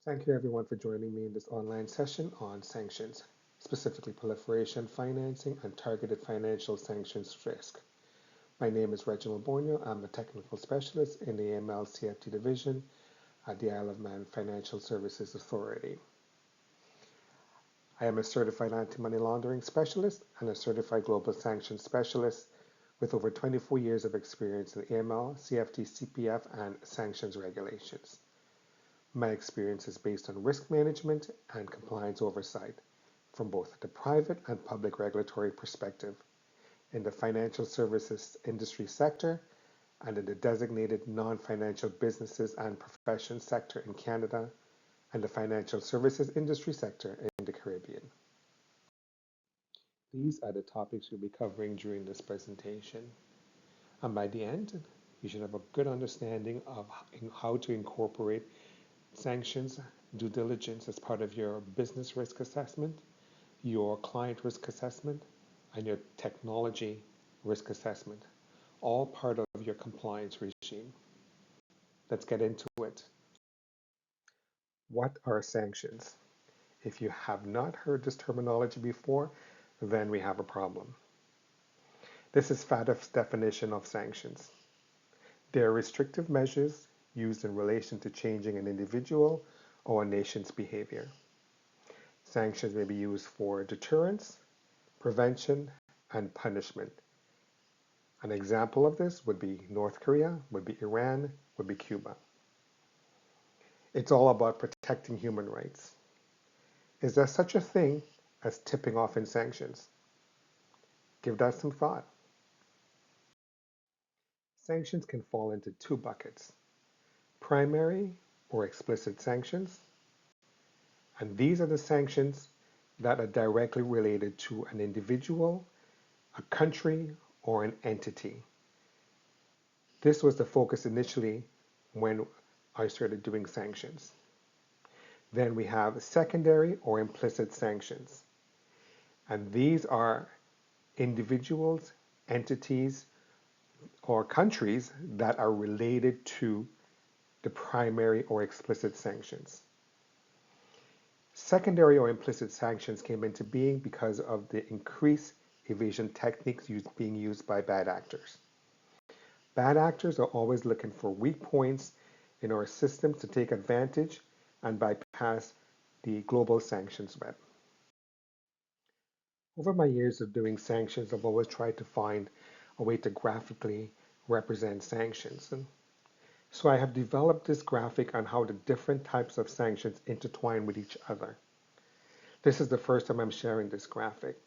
Thank you everyone for joining me in this online session on sanctions, specifically proliferation, financing, and targeted financial sanctions risk. My name is Reginald Borneo. I'm a technical specialist in the AML CFT Division at the Isle of Man Financial Services Authority. I am a certified anti-money laundering specialist and a certified global sanctions specialist with over 24 years of experience in AML, CFT, CPF, and sanctions regulations. My experience is based on risk management and compliance oversight from both the private and public regulatory perspective in the financial services industry sector and in the designated non-financial businesses and professions sector in Canada and the financial services industry sector in the Caribbean. These are the topics we'll be covering during this presentation. And by the end, you should have a good understanding of how to incorporate sanctions due diligence as part of your business risk assessment, your client risk assessment, and your technology risk assessment, all part of your compliance regime. Let's get into it. What are sanctions? If you have not heard this terminology before, then we have a problem. This is FATF's definition of sanctions. They are restrictive measures used in relation to changing an individual or a nation's behavior. Sanctions may be used for deterrence, prevention, and punishment. An example of this would be North Korea, would be Iran, would be Cuba. It's all about protecting human rights. Is there such a thing as tipping off in sanctions? Give that some thought. Sanctions can fall into two buckets: primary or explicit sanctions, and these are the sanctions that are directly related to an individual, a country, or an entity. This was the focus initially when I started doing sanctions. Then we have secondary or implicit sanctions, and these are individuals, entities, or countries that are related to the primary or explicit sanctions. Secondary or implicit sanctions came into being because of the increased evasion techniques being used by bad actors. Bad actors are always looking for weak points in our systems to take advantage and bypass the global sanctions web. Over my years of doing sanctions, I've always tried to find a way to graphically represent sanctions. So I have developed this graphic on how the different types of sanctions intertwine with each other. This is the first time I'm sharing this graphic.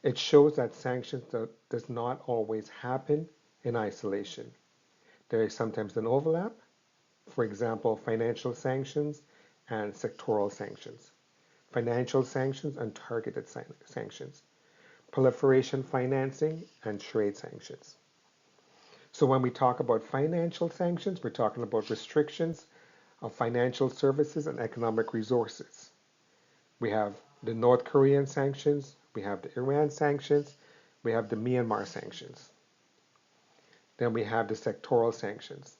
It shows that sanctions does not always happen in isolation. There is sometimes an overlap, for example, financial sanctions and sectoral sanctions, financial sanctions and targeted sanctions, proliferation financing, and trade sanctions. So when we talk about financial sanctions, we're talking about restrictions of financial services and economic resources. We have the North Korean sanctions, we have the Iran sanctions, we have the Myanmar sanctions. Then we have the sectoral sanctions,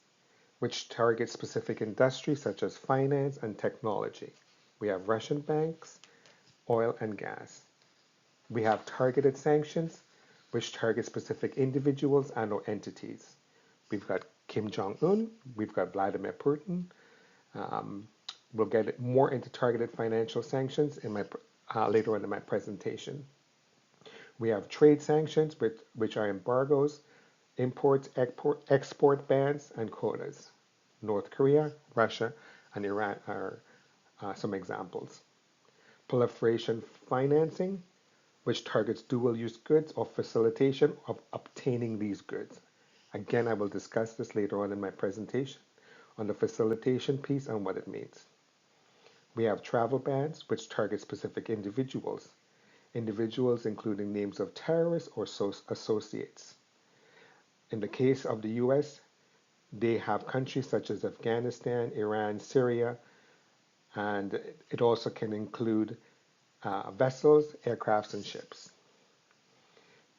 which target specific industries such as finance and technology. We have Russian banks, oil and gas. We have targeted sanctions, which target specific individuals and or entities. We've got Kim Jong-un, we've got Vladimir Putin. We'll get more into targeted financial sanctions in later on in my presentation. We have trade sanctions, which are embargoes, imports, export bans, and quotas. North Korea, Russia, and Iran are some examples. Proliferation financing, which targets dual-use goods or facilitation of obtaining these goods. Again, I will discuss this later on in my presentation on the facilitation piece and what it means. We have travel bans, which target specific individuals. Individuals including names of terrorists or associates. In the case of the US, they have countries such as Afghanistan, Iran, Syria, and it also can include vessels, aircrafts, and ships.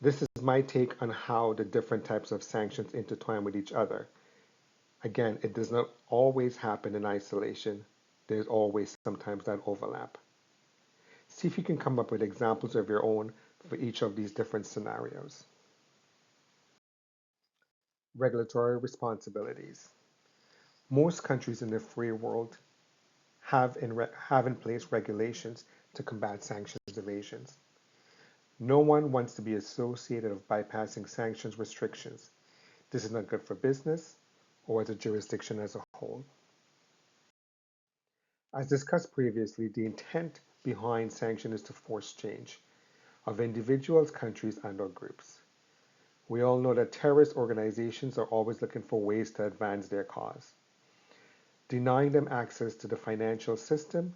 This is my take on how the different types of sanctions intertwine with each other. Again, it does not always happen in isolation. there's always sometimes that overlap. See if you can come up with examples of your own for each of these different scenarios. Regulatory responsibilities. Most countries in the free world have in place regulations to combat sanctions evasions. No one wants to be associated with bypassing sanctions restrictions. This is not good for business or as a jurisdiction as a whole. As discussed previously, the intent behind sanction is to force change of individuals, countries, and/or groups. We all know that terrorist organizations are always looking for ways to advance their cause. Denying them access to the financial system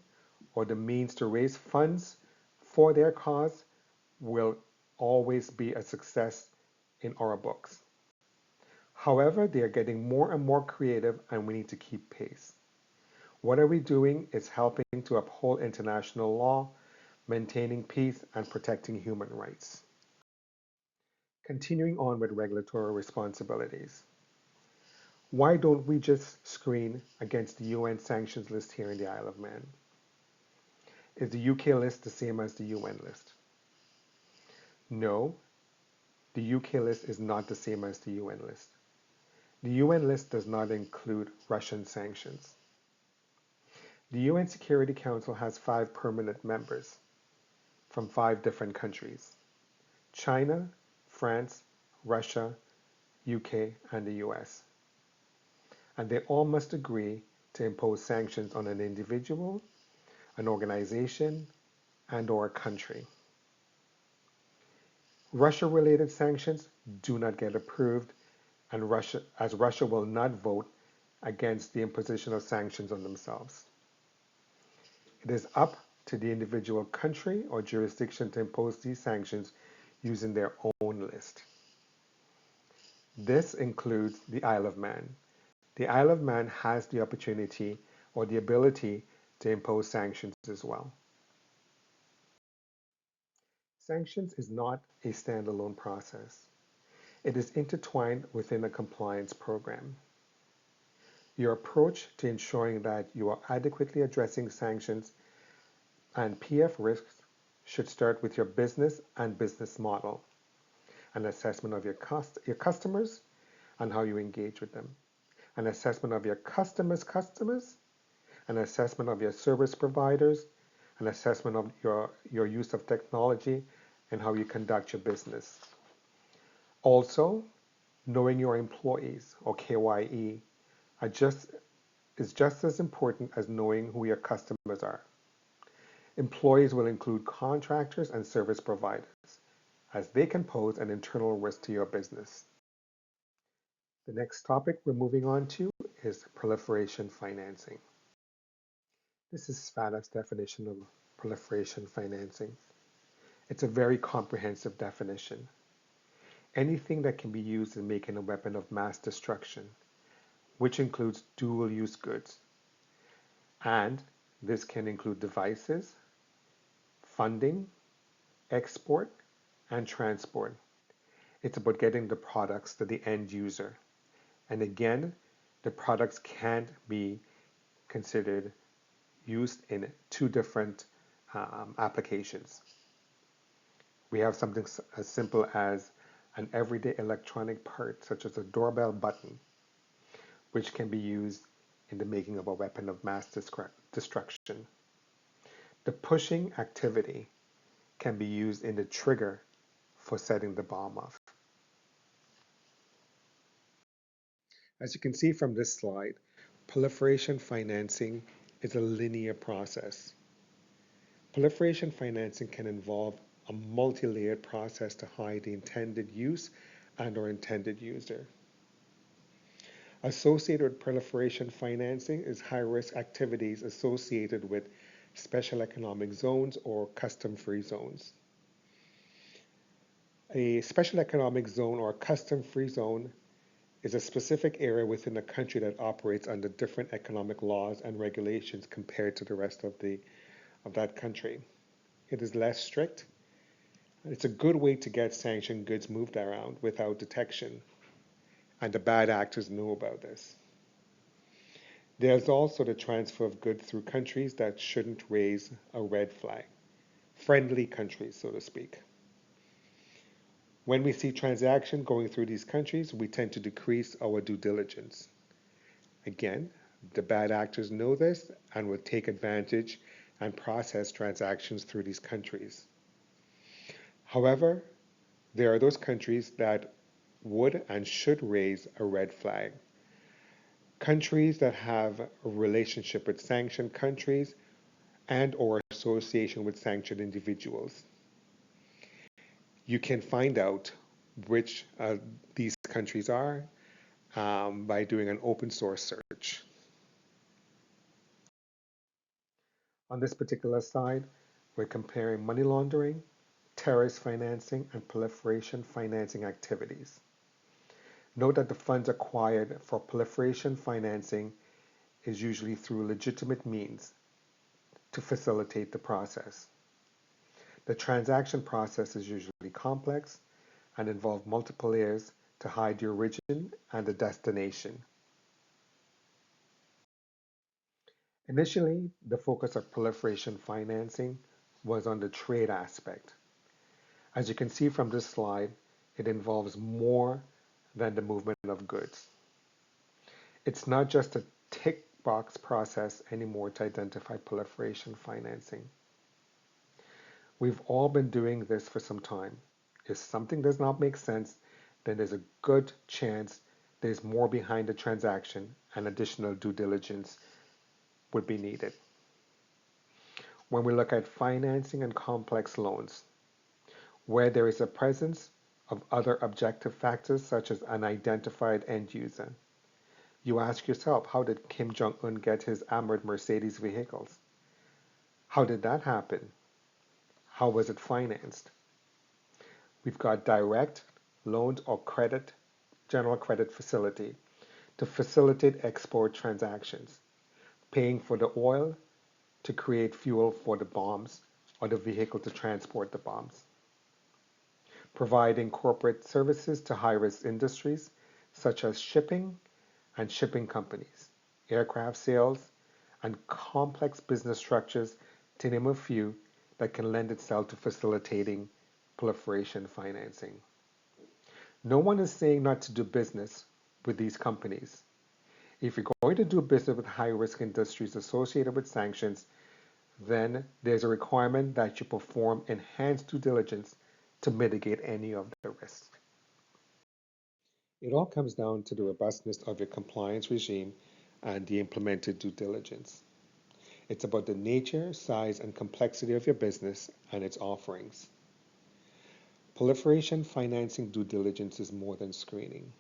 or the means to raise funds for their cause will always be a success in our books. However, they are getting more and more creative and we need to keep pace. What are we doing is helping to uphold international law, maintaining peace, and protecting human rights. Continuing on with regulatory responsibilities. Why don't we just screen against the UN sanctions list here in the Isle of Man? Is the UK list the same as the UN list? No, the UK list is not the same as the UN list. The UN list does not include Russian sanctions. The UN Security Council has 5 permanent members from 5 different countries: China, France, Russia, UK, and the US. And they all must agree to impose sanctions on an individual, an organization, and/or a country. Russia-related sanctions do not get approved, and Russia will not vote against the imposition of sanctions on themselves. It is up to the individual country or jurisdiction to impose these sanctions using their own list. This includes the Isle of Man. The Isle of Man has the opportunity or the ability to impose sanctions as well. Sanctions is not a standalone process. It is intertwined within a compliance program. Your approach to ensuring that you are adequately addressing sanctions and PF risks should start with your business and business model, an assessment of your customers and how you engage with them, an assessment of your customers' customers, an assessment of your service providers, an assessment of your use of technology and how you conduct your business. Also, knowing your employees, or KYE, is just as important as knowing who your customers are. Employees will include contractors and service providers, as they can pose an internal risk to your business. The next topic we're moving on to is proliferation financing. This is SFATF's definition of proliferation financing. It's a very comprehensive definition. Anything that can be used in making a weapon of mass destruction, which includes dual-use goods. And this can include devices, funding, export, and transport. It's about getting the products to the end user. And again, the products can't be considered used in 2 different applications. We have something as simple as an everyday electronic part, such as a doorbell button, which can be used in the making of a weapon of mass destruction. The pushing activity can be used in the trigger for setting the bomb off. As you can see from this slide, proliferation financing is a linear process. Proliferation financing can involve a multi-layered process to hide the intended use and/or intended user. Associated with proliferation financing is high-risk activities associated with special economic zones or custom-free zones. A special economic zone or custom-free zone is a specific area within a country that operates under different economic laws and regulations compared to the rest of that country. It is less strict. It's a good way to get sanctioned goods moved around without detection, and the bad actors know about this. There's also the transfer of goods through countries that shouldn't raise a red flag, friendly countries, so to speak. When we see transactions going through these countries, we tend to decrease our due diligence. Again, the bad actors know this and will take advantage and process transactions through these countries. However, there are those countries that would and should raise a red flag. Countries that have a relationship with sanctioned countries and or association with sanctioned individuals. You can find out which these countries are by doing an open source search. On this particular slide, we're comparing money laundering, terrorist financing, and proliferation financing activities. Note that the funds acquired for proliferation financing is usually through legitimate means to facilitate the process. The transaction process is usually complex and involves multiple layers to hide the origin and the destination. Initially, the focus of proliferation financing was on the trade aspect. As you can see from this slide, it involves more than the movement of goods. It's not just a tick box process anymore to identify proliferation financing. We've all been doing this for some time. If something does not make sense, then there's a good chance there's more behind the transaction and additional due diligence would be needed. When we look at financing and complex loans, where there is a presence of other objective factors such as an identified end user, you ask yourself, how did Kim Jong-un get his armored Mercedes vehicles? How did that happen? How was it financed? We've got direct loans or credit, general credit facility to facilitate export transactions, paying for the oil to create fuel for the bombs or the vehicle to transport the bombs. Providing corporate services to high-risk industries such as shipping and shipping companies, aircraft sales, and complex business structures, to name a few, that can lend itself to facilitating proliferation financing. No one is saying not to do business with these companies. If you're going to do business with high-risk industries associated with sanctions, then there's a requirement that you perform enhanced due diligence to mitigate any of the risks. It all comes down to the robustness of your compliance regime and the implemented due diligence. It's about the nature, size, and complexity of your business and its offerings. Proliferation financing due diligence is more than screening.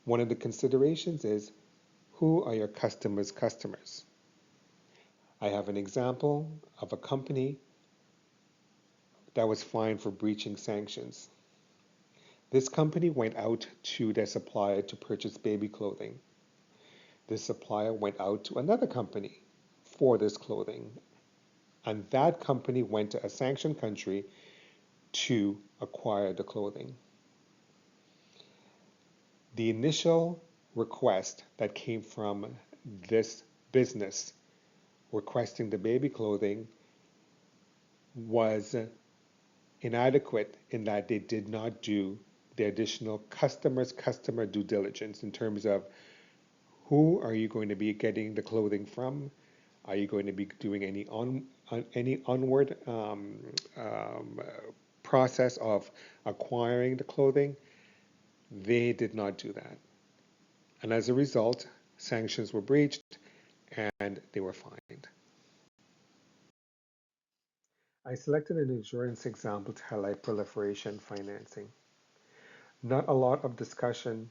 One of the considerations is, who are your customers' customers? I have an example of a company that was fined for breaching sanctions. This company went out to their supplier to purchase baby clothing. This supplier went out to another company for this clothing, and that company went to a sanctioned country to acquire the clothing. The initial request that came from this business requesting the baby clothing was inadequate in that they did not do the additional customer due diligence in terms of, who are you going to be getting the clothing from? Are you going to be doing any onward process of acquiring the clothing? They did not do that. And as a result, sanctions were breached and they were fined. I selected an insurance example to highlight proliferation financing. Not a lot of discussion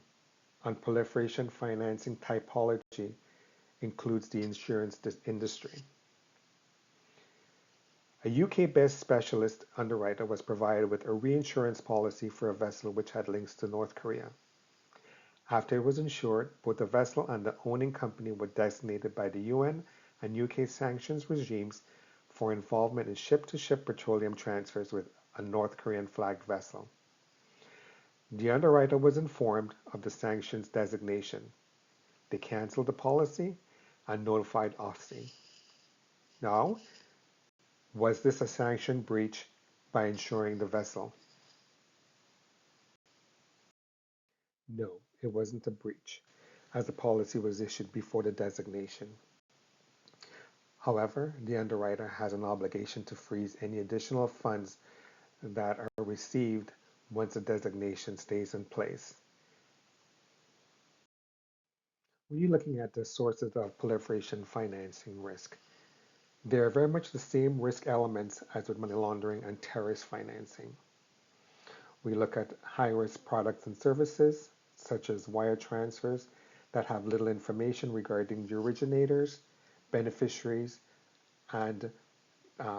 on proliferation financing typology includes the insurance industry. A UK-based specialist underwriter was provided with a reinsurance policy for a vessel which had links to North Korea. After it was insured, both the vessel and the owning company were designated by the UN and UK sanctions regimes for involvement in ship-to-ship petroleum transfers with a North Korean flagged vessel. The underwriter was informed of the sanctions designation. They canceled the policy and notified OSCE. Now, was this a sanction breach by insuring the vessel? No, it wasn't a breach, as the policy was issued before the designation. However, the underwriter has an obligation to freeze any additional funds that are received once the designation stays in place. When you're looking at the sources of proliferation financing risk, they are very much the same risk elements as with money laundering and terrorist financing. We look at high-risk products and services, such as wire transfers that have little information regarding the originators, beneficiaries, and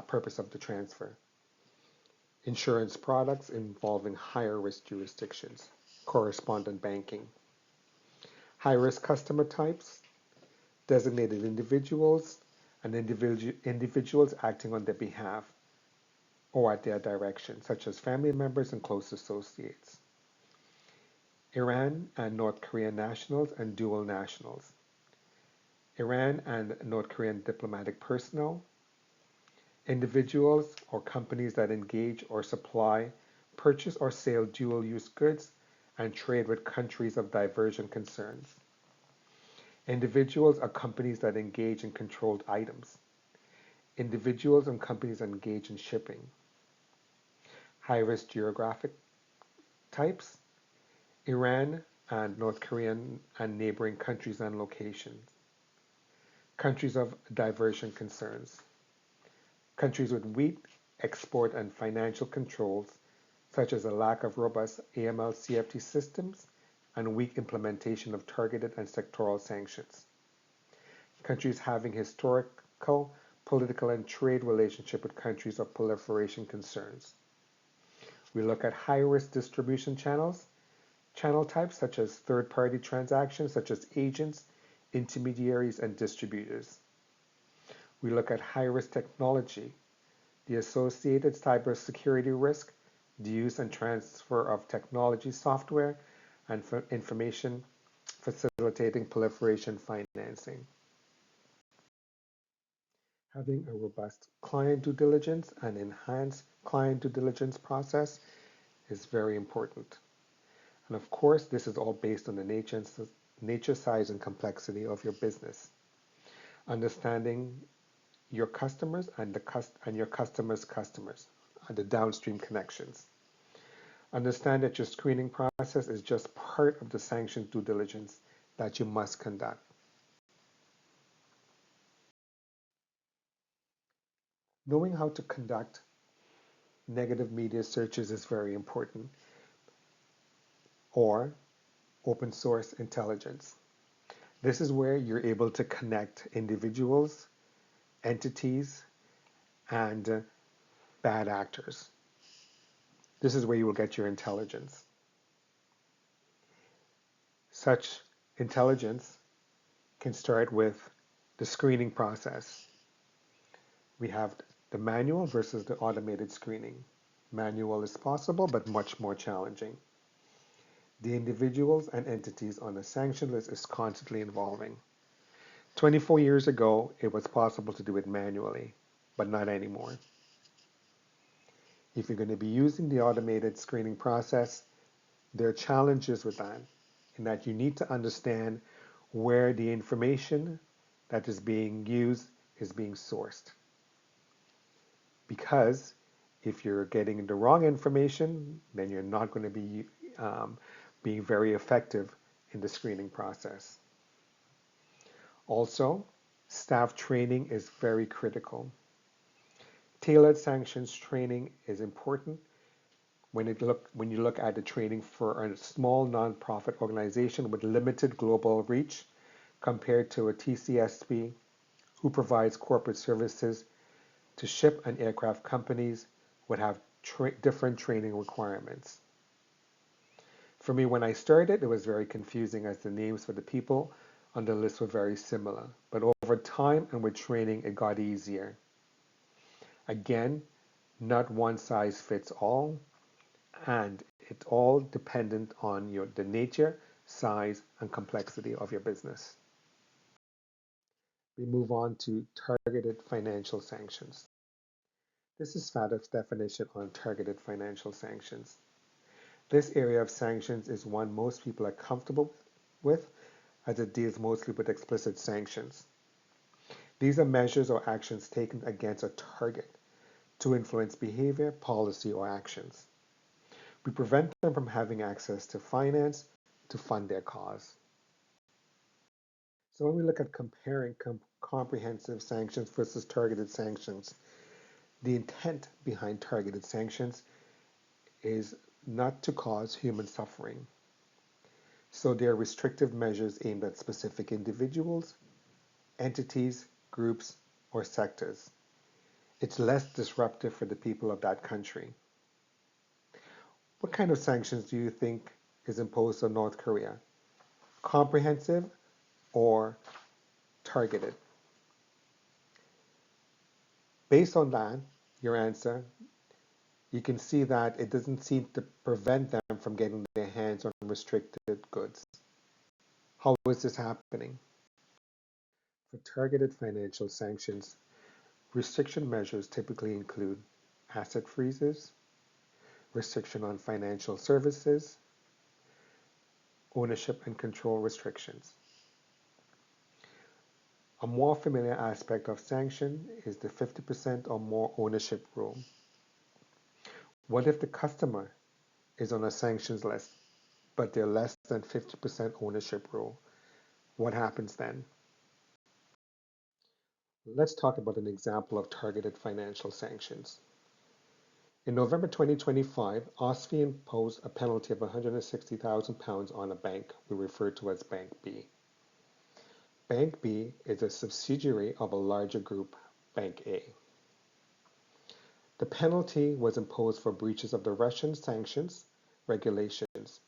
purpose of the transfer. Insurance products involving higher risk jurisdictions, correspondent banking. High-risk customer types, designated individuals, and individuals acting on their behalf or at their direction, such as family members and close associates. Iran and North Korean nationals and dual nationals. Iran and North Korean diplomatic personnel. Individuals or companies that engage or supply, purchase or sell dual-use goods and trade with countries of diversion concerns. Individuals or companies that engage in controlled items. Individuals and companies that engage in shipping. High-risk geographic types, Iran and North Korean and neighboring countries and locations. Countries of diversion concerns. Countries with weak export and financial controls, such as a lack of robust AML CFT systems and weak implementation of targeted and sectoral sanctions. Countries having historical, political, and trade relationship with countries of proliferation concerns. We look at high-risk distribution channels, channel types such as third-party transactions, such as agents, intermediaries, and distributors. We look at high-risk technology, the associated cybersecurity risk, the use and transfer of technology software, and information facilitating proliferation financing. Having a robust client due diligence and enhanced client due diligence process is very important. And of course, this is all based on the nature, size, and complexity of your business. Understanding your customers and your customers' customers, and the downstream connections. Understand that your screening process is just part of the sanctions due diligence that you must conduct. Knowing how to conduct negative media searches is very important, or open source intelligence. This is where you're able to connect individuals, entities, and bad actors. This is where you will get your intelligence. Such intelligence can start with the screening process. We have the manual versus the automated screening. Manual is possible, but much more challenging. The individuals and entities on the sanction list is constantly evolving. 24 years ago, it was possible to do it manually, but not anymore. If you're going to be using the automated screening process, there are challenges with that, in that you need to understand where the information that is being used is being sourced. Because if you're getting the wrong information, then you're not going to be being very effective in the screening process. Also, staff training is very critical. Tailored sanctions training is important when you look at the training for a small nonprofit organization with limited global reach compared to a TCSP who provides corporate services to ship and aircraft companies would have different training requirements. For me, when I started, it was very confusing as the names for the people on the list were very similar. But over time and with training, it got easier. Again, not one size fits all, and it's all dependent on the nature, size, and complexity of your business. we move on to targeted financial sanctions. This is FATF's definition on targeted financial sanctions. This area of sanctions is one most people are comfortable with, as it deals mostly with explicit sanctions. These are measures or actions taken against a target to influence behavior, policy, or actions. We prevent them from having access to finance to fund their cause. So when we look at comparing comprehensive sanctions versus targeted sanctions, the intent behind targeted sanctions is not to cause human suffering. So they are restrictive measures aimed at specific individuals, entities, groups, or sectors. It's less disruptive for the people of that country. What kind of sanctions do you think is imposed on North Korea? Comprehensive or targeted? Based on that, your answer, you can see that it doesn't seem to prevent them from getting their hands on restricted goods. How is this happening? For targeted financial sanctions, restriction measures typically include asset freezes, restriction on financial services, ownership and control restrictions. A more familiar aspect of sanction is the 50% or more ownership rule. What if the customer is on a sanctions list, but they're less than 50% ownership rule? What happens then? Let's talk about an example of targeted financial sanctions. In November 2025, OSFI imposed a penalty of £160,000 on a bank we refer to as Bank B. Bank B is a subsidiary of a larger group, Bank A. The penalty was imposed for breaches of the Russian sanctions regulations,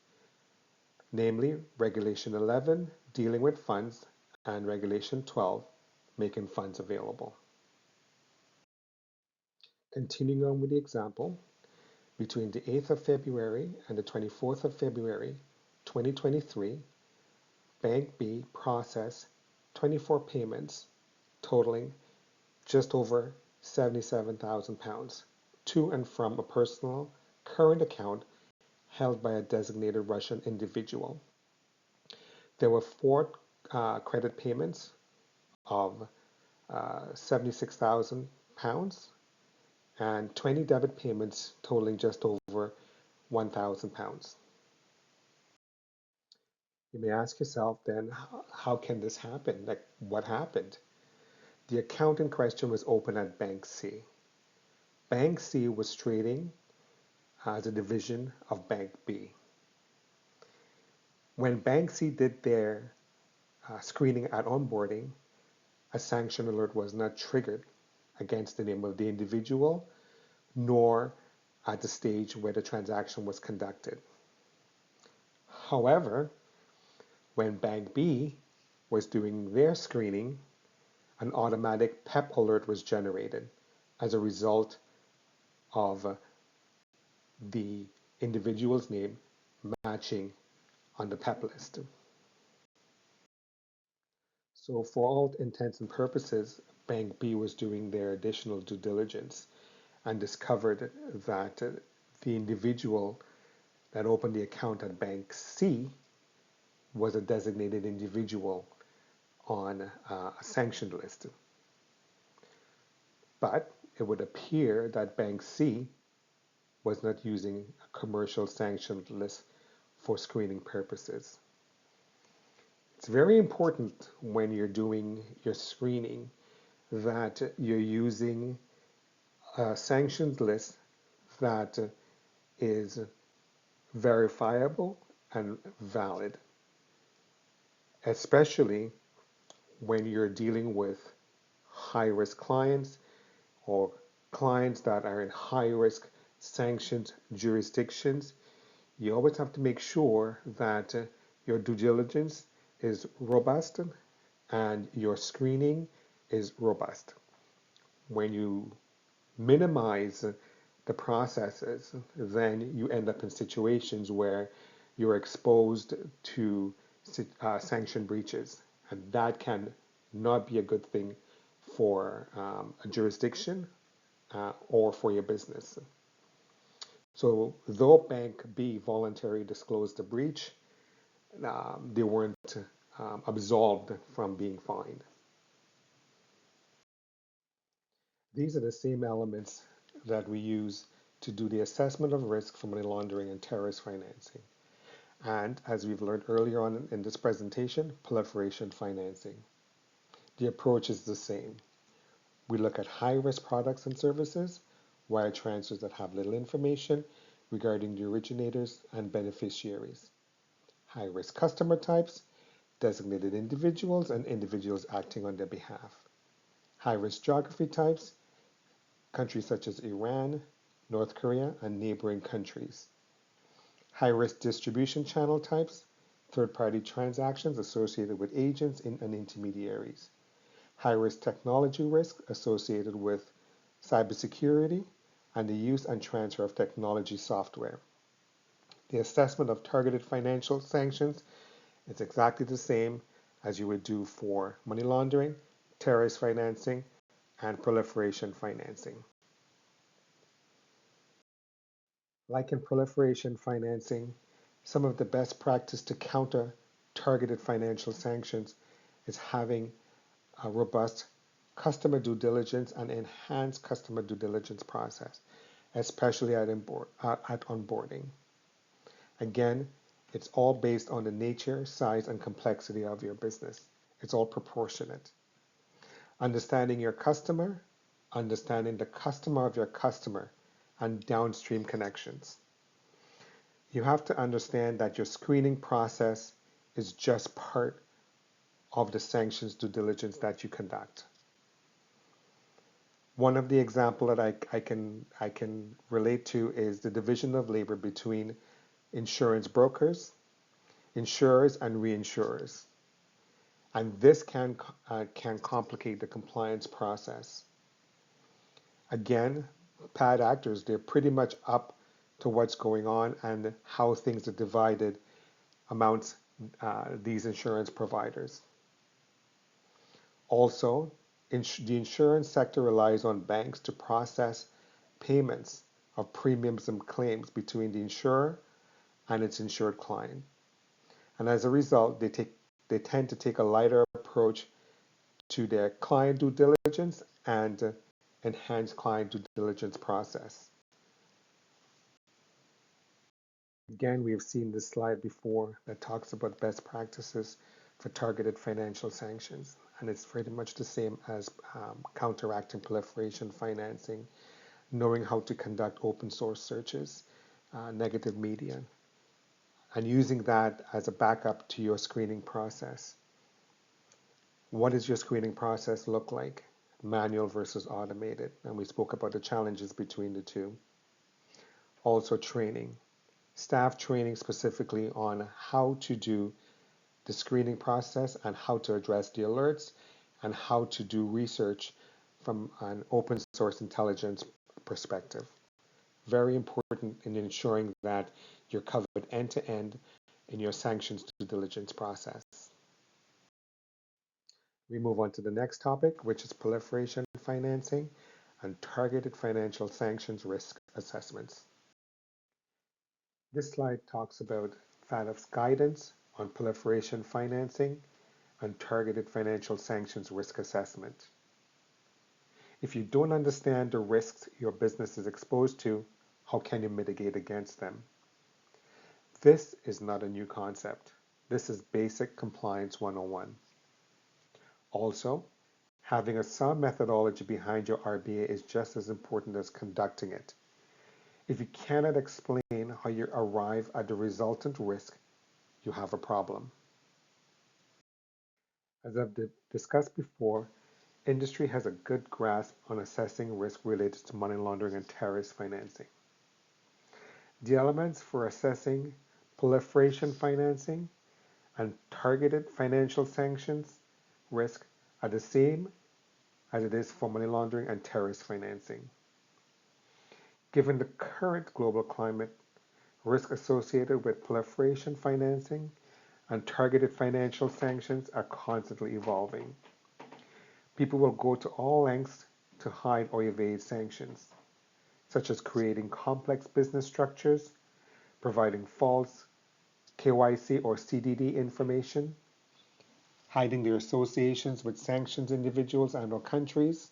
namely Regulation 11, dealing with funds, and Regulation 12, making funds available. Continuing on with the example, between the 8th of February and the 24th of February 2023, Bank B processed 24 payments totaling just over £77,000 to and from a personal current account held by a designated Russian individual. There were 4 credit payments of £76,000 and 20 debit payments totaling just over £1,000. You may ask yourself then, how can this happen? Like, what happened? The account in question was open at Bank C. Bank C was trading as a division of Bank B. When Bank C did their screening at onboarding, a sanction alert was not triggered against the name of the individual, nor at the stage where the transaction was conducted. However, when Bank B was doing their screening, an automatic PEP alert was generated as a result of the individual's name matching on the PEP list. So for all intents and purposes, Bank B was doing their additional due diligence and discovered that the individual that opened the account at Bank C was a designated individual on a sanctioned list. But it would appear that Bank C was not using a commercial sanctioned list for screening purposes. It's very important when you're doing your screening that you're using a sanctioned list that is verifiable and valid, especially when you're dealing with high-risk clients or clients that are in high-risk sanctioned jurisdictions. You always have to make sure that your due diligence is robust and your screening is robust. When you minimize the processes, then you end up in situations where you're exposed to sanction breaches, and that can not be a good thing for a jurisdiction or for your business. So though Bank B voluntarily disclosed the breach, they weren't absolved from being fined. These are the same elements that we use to do the assessment of risk for money laundering and terrorist financing. And as we've learned earlier on in this presentation, proliferation financing. The approach is the same. We look at high-risk products and services, wire transfers that have little information regarding the originators and beneficiaries. High-risk customer types, designated individuals and individuals acting on their behalf. High-risk geography types, countries such as Iran, North Korea, and neighboring countries. High-risk distribution channel types, third-party transactions associated with agents and intermediaries. High-risk technology risk associated with cybersecurity and the use and transfer of technology software. The assessment of targeted financial sanctions is exactly the same as you would do for money laundering, terrorist financing, and proliferation financing. Like in proliferation financing, some of the best practice to counter targeted financial sanctions is having a robust customer due diligence and enhanced customer due diligence process, especially at onboarding. Again, it's all based on the nature, size, and complexity of your business. It's all proportionate. Understanding your customer, understanding the customer of your customer, and downstream connections. You have to understand that your screening process is just part of the sanctions due diligence that you conduct. One of the examples that I can relate to is the division of labor between insurance brokers, insurers, and reinsurers. And this can complicate the compliance process. Again, bad actors, they're pretty much up to what's going on and how things are divided amongst these insurance providers. Also, the insurance sector relies on banks to process payments of premiums and claims between the insurer and its insured client. And as a result, they tend to take a lighter approach to their client due diligence and enhanced client due diligence process. Again, we have seen this slide before that talks about best practices for targeted financial sanctions. And it's pretty much the same as counteracting proliferation financing, knowing how to conduct open source searches, negative media, and using that as a backup to your screening process. What does your screening process look like? Manual versus automated. And we spoke about the challenges between the two. Also training. Staff training specifically on how to do the screening process and how to address the alerts and how to do research from an open source intelligence perspective. Very important in ensuring that you're covered end to end in your sanctions due diligence process. We move on to the next topic, which is proliferation financing and targeted financial sanctions risk assessments. This slide talks about FATF's guidance on proliferation financing and targeted financial sanctions risk assessment. If you don't understand the risks your business is exposed to, how can you mitigate against them? This is not a new concept. This is basic compliance 101. Also, having a sound methodology behind your RBA is just as important as conducting it. If you cannot explain how you arrive at the resultant risk, you have a problem. As I've discussed before, industry has a good grasp on assessing risk related to money laundering and terrorist financing. The elements for assessing proliferation financing and targeted financial sanctions risk are the same as it is for money laundering and terrorist financing. Given the current global climate, risk associated with proliferation financing and targeted financial sanctions are constantly evolving. People will go to all lengths to hide or evade sanctions, such as creating complex business structures, providing false KYC or CDD information, hiding their associations with sanctions individuals and or countries.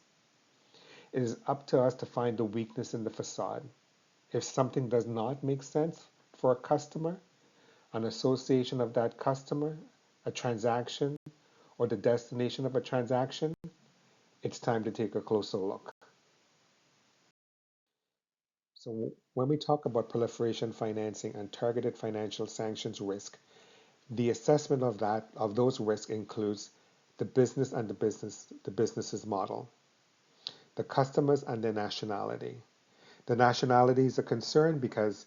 It is up to us to find the weakness in the facade. If something does not make sense for a customer, an association of that customer, a transaction, or the destination of a transaction, it's time to take a closer look. So when we talk about proliferation financing and targeted financial sanctions risk, the assessment of those risks includes the business and the business's model, the customers and their nationality. The nationality is a concern because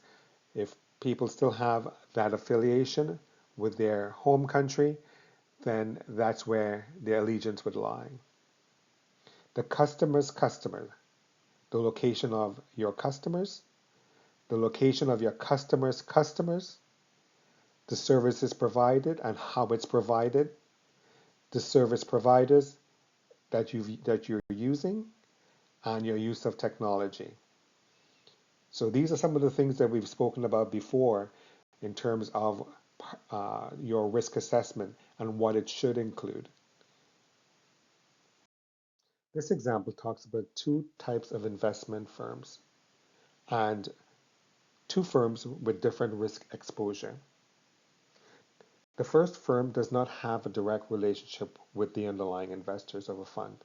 if people still have that affiliation with their home country, then that's where their allegiance would lie. The customer's customer, the location of your customers, the location of your customers' customers, the services provided and how it's provided, the service providers that you're using, and your use of technology. So these are some of the things that we've spoken about before in terms of your risk assessment and what it should include. This example talks about two types of investment firms and two firms with different risk exposure. The first firm does not have a direct relationship with the underlying investors of a fund.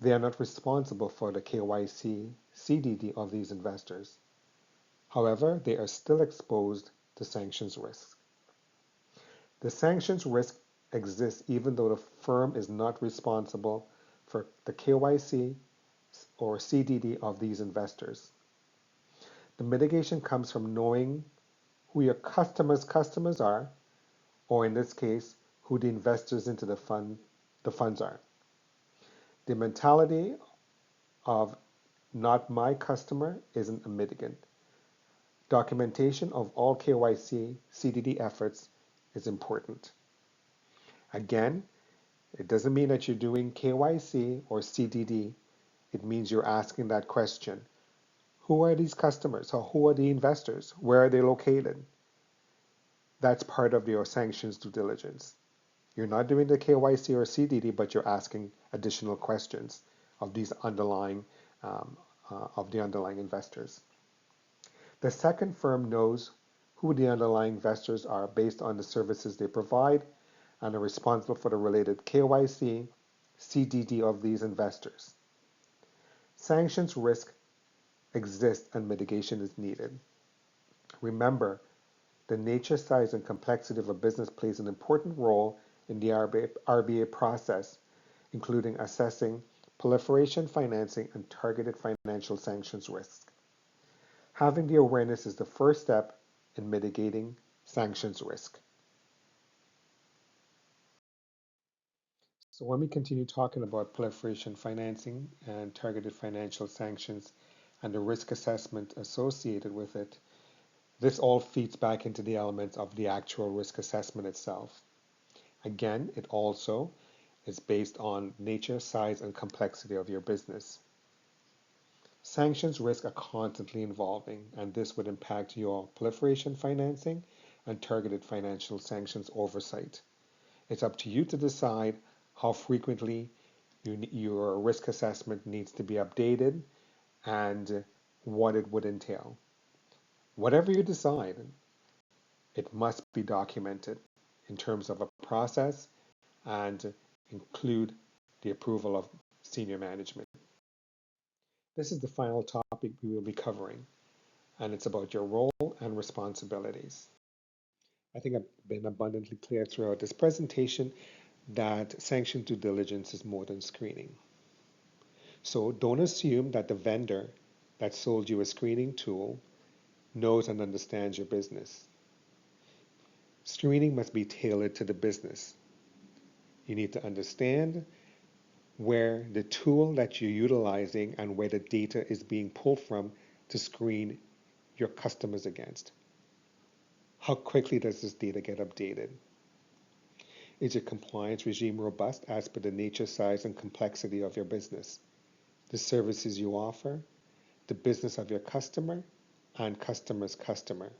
They are not responsible for the KYC, CDD of these investors. However, they are still exposed to sanctions risk. The sanctions risk exists even though the firm is not responsible for the KYC or CDD of these investors. The mitigation comes from knowing who your customers are, or in this case, who the investors into the funds are. The mentality of not my customer isn't a mitigant. Documentation of all KYC, CDD efforts is important. Again, it doesn't mean that you're doing KYC or CDD. It means you're asking that question. Who are these customers? Or who are the investors? Where are they located? That's part of your sanctions due diligence. You're not doing the KYC or CDD, but you're asking additional questions of these underlying investors. The second firm knows who the underlying investors are based on the services they provide and are responsible for the related KYC, CDD of these investors. Sanctions risk exists and mitigation is needed. Remember, the nature, size, and complexity of a business plays an important role in the RBA process, including assessing proliferation financing and targeted financial sanctions risks. Having the awareness is the first step in mitigating sanctions risk. So when we continue talking about proliferation financing and targeted financial sanctions and the risk assessment associated with it, this all feeds back into the elements of the actual risk assessment itself. Again, it also is based on nature, size, and complexity of your business. Sanctions risk are constantly evolving, and this would impact your proliferation financing and targeted financial sanctions oversight. It's up to you to decide how frequently your risk assessment needs to be updated and what it would entail. Whatever you decide, it must be documented in terms of a process and include the approval of senior management. This is the final topic we will be covering, and it's about your role and responsibilities. I think I've been abundantly clear throughout this presentation that sanction due diligence is more than screening. So don't assume that the vendor that sold you a screening tool knows and understands your business. Screening must be tailored to the business. You need to understand where the tool that you're utilizing and where the data is being pulled from to screen your customers against. How quickly does this data get updated? Is your compliance regime robust as per the nature, size, and complexity of your business, the services you offer, the business of your customer, and customer's customer?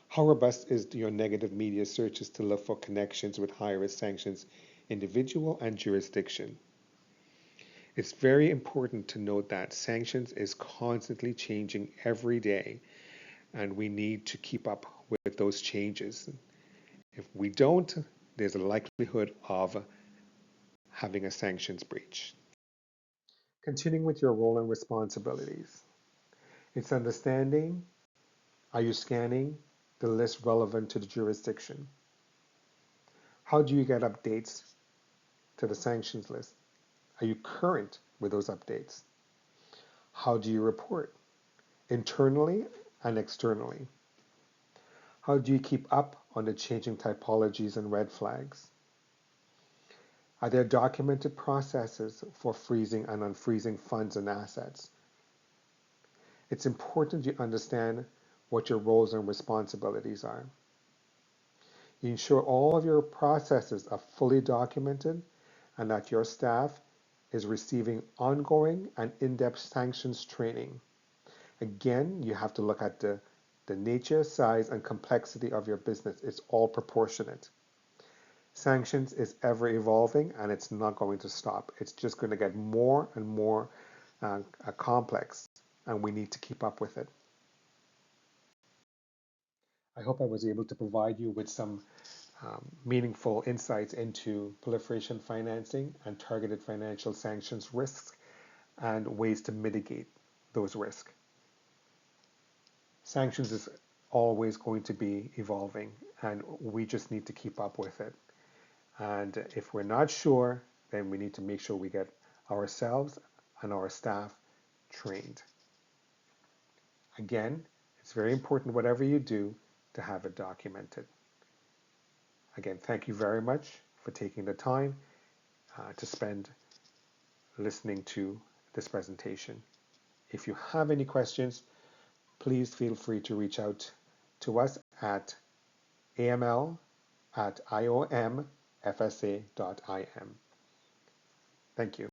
How robust is your negative media searches to look for connections with high-risk sanctions, individual and jurisdiction? It's very important to note that sanctions is constantly changing every day, and we need to keep up with those changes. If we don't, there's a likelihood of having a sanctions breach. Continuing with your role and responsibilities. It's understanding, are you scanning the list relevant to the jurisdiction? How do you get updates to the sanctions list? Are you current with those updates? How do you report internally and externally? How do you keep up on the changing typologies and red flags? Are there documented processes for freezing and unfreezing funds and assets? It's important you understand what your roles and responsibilities are. You ensure all of your processes are fully documented and that your staff is receiving ongoing and in-depth sanctions training. Again, you have to look at the nature, size, and complexity of your business. It's all proportionate. Sanctions is ever evolving and it's not going to stop. It's just going to get more and more complex, and we need to keep up with it. I hope I was able to provide you with some meaningful insights into proliferation financing and targeted financial sanctions risks and ways to mitigate those risks. Sanctions is always going to be evolving, and we just need to keep up with it. And if we're not sure, then we need to make sure we get ourselves and our staff trained. Again, it's very important, whatever you do, to have it documented. Again, thank you very much for taking the time to spend listening to this presentation. If you have any questions, please feel free to reach out to us at aml@iomfsa.im. Thank you.